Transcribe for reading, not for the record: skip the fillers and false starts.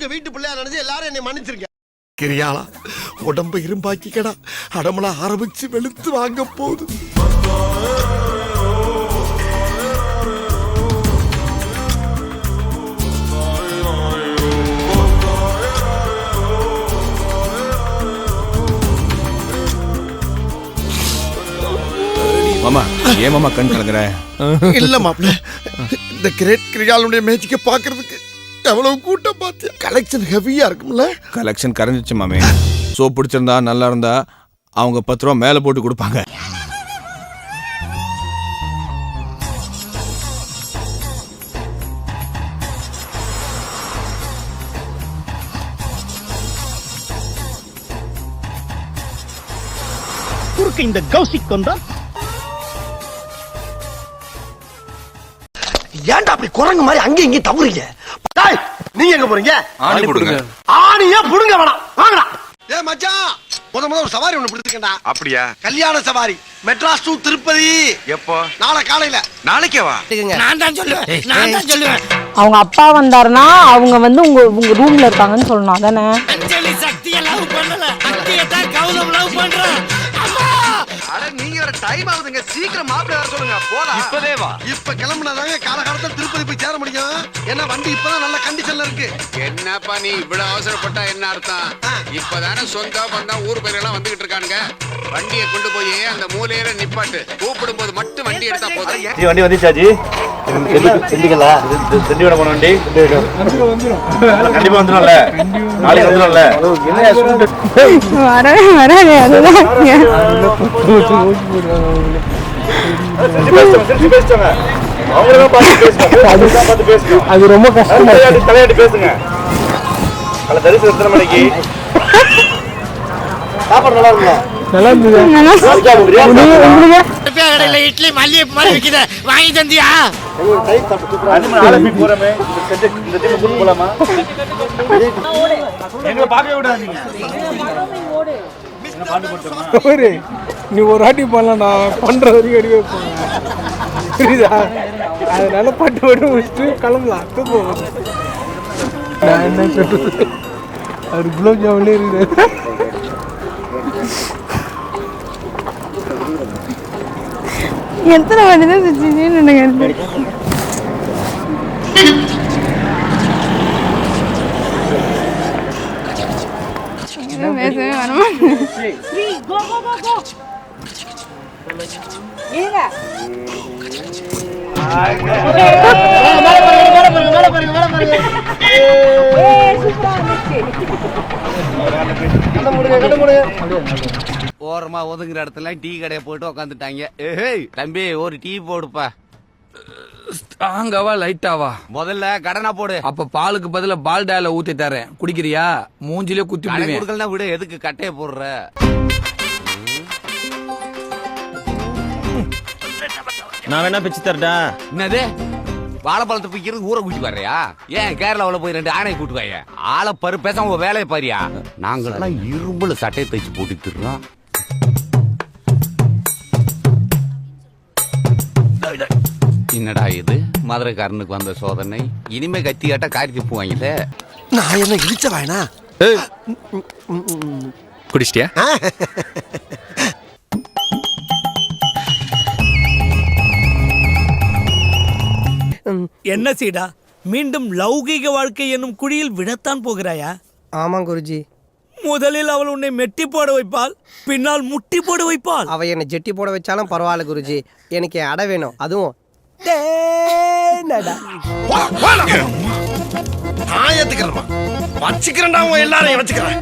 உங்க வீட்டு பிள்ளையா நினைச்சு எல்லாரும் என்னை மன்னிச்சிருக்க. கிரியாளா உடம்ப இரும்பாக்கிக்கடா, அடமலா ஆரம்பிச்சு வெளுத்து வாங்க போகுது. மாமா ஏன் மாமா கண் கலங்குற? இல்ல மாப்ள, இந்த கிரேட் கிரியாளுடைய மேட்சிக்க பாக்குறதுக்கு எவ்வளவு கூட்டம் பார்த்தியா? கலெக்ஷன் ஹெவியா இருக்கும்ல. கலெக்ஷன் கரைஞ்சிச்சு மாமே. சோ பிடிச்சிருந்தா நல்லா இருந்தா அவங்க 10 ரூபா மேல போட்டு கொடுப்பாங்க. குறுக்க இந்த கௌசிக் கொண்டா ஏன்டா அப்படி குரங்கு மாதிரி அங்க இங்க தவறீங்க? நீங்க எங்க போறீங்க? ஆணி போடுங்க. ஆணியா புடுங்க வேணாம், வாங்கடா. ஏ மச்சான், முத ஒரு சவாரி ஒண்ணு பிடிச்சிருக்கேன்டா. அப்படியா? கல்யாண சவாரி, மெட்ராஸ் டு திருப்பதி. எப்போ? நாளை காலையில. நாளைக்கே வா. நான் தான் சொல்லுவேன். அவங்க அப்பா வந்தாருன்னா அவங்க வந்து உங்க ரூம்ல இருக்காங்கன்னு சொல்லணும். அதானே? சக்தியை லவ் பண்ணல, அத்தியை தான் கௌதம் லவ் பண்றான். அட நீங்க வர டைம் ஆகுதுங்க, சீக்கிரம் மாப்பிள்ளை வர சொல்லுங்க. போலாம். இப்பவே வா. இப்ப கிளம்புனாதாங்க காலகாலத்துல திருப்பதி போய் சேர முடியும். ஏன்னா வண்டி இப்பதான் நல்ல கண்டிஷன்ல இருக்கு. என்னப்பா நீ இவ்வளவு அவசரப்பட்டா என்ன அர்த்தம்? இப்பதானே சொந்த பந்தம் ஊர் பேரெல்லாம் வந்துகிட்டு இருக்கானுங்க. வண்டியை கொண்டு போய் அந்த மூலையில நிப்பாட்டு. கூப்பிடும் போது மட்டும் வண்டி எடுத்தா போதும். வண்டி வந்துச்சாஜி. செஞ்சுக்கல செஞ்சு விட போன வண்டி கண்டிப்பா வந்துடும்ல, நாளைக்கு வந்துடும்ல. வரவே அதுதான் அது ரொம்ப கஷ்டம். தலையாட்டி பேசுங்க. தரிசனம் எத்தனை மணிக்கு? சாப்பாடு நல்லா இருக்குங்களா? நல்லா இருந்தது. இட்லி மல்லிகை மாதிரி விக்குது, வாங்கி தந்தியா? நீ ஒரு வாட்டி பண்ணலண்ணா, பண்ற வரைக்கும் அடி வைப்போம். புரியுதா? அதனால பட்டு பட்டு முடிச்சுட்டு கிளம்பலாம். நான் என்ன சொல்றது, அவர் குலோப் ஜாமுன்லேயே இருக்குது. எத்தனை வாட்டி தான் செஞ்சீங்கன்னு எனக்கு பேசவே ஓரமா ஒதுங்குற இடத்துல டீ கடையை போட்டு உக்காந்துட்டாங்க. தம்பி ஒரு டீ போடுப்பா. ஸ்ட்ராங்காவா லைட்டாவா? முதல்ல கடனா போடு. அப்ப பாலுக்கு பதிலா பால்டால ஊத்தி தரேன், குடிக்கிறியா? மூஞ்சிலே குத்தி கொடுக்கலாம் விட, எதுக்கு கட்டைய போடுற? நான் வேணா பிச்சு தரட்டா? என்னது வாழைப்பழத்தை பிக்கிறது ஊரை கூட்டி வர்றியா? ஏன் கேரளாவில் போய் 2 ஆணையை கூட்டு வாய. ஆளை பரு பேசாம உங்க வேலையை பாரியா. நாங்களெல்லாம் இரும்புல சட்டையை தைச்சு போட்டு திடுறோம். என்னடா இது மதுரைக்காரனுக்கு வந்த சோதனை? இனிமே கத்தி காட்ட காரிக்கு போவாங்கல்ல. நான் என்ன இடிச்ச வாயனா? குடிச்சிட்டியா? என்ன சீடா, மீண்டும் லௌகீக வாழ்க்கை என்னும் குழியில் விடத்தான் போகிறாயா? ஆமா குருஜி. முதலில் அவள் உன்னை மெட்டி போட வைப்பாள், பின்னால் முட்டி போட வைப்பாள். அவ என்னை ஜெட்டி போட வச்சாலும் பரவாயில்ல குருஜி, எனக்கு என் அடை வேணும். அதுவும் நான் ஏத்துக்கிறேன், வச்சுக்கிறேன்டா, எல்லாரையும் வச்சுக்கிறேன்.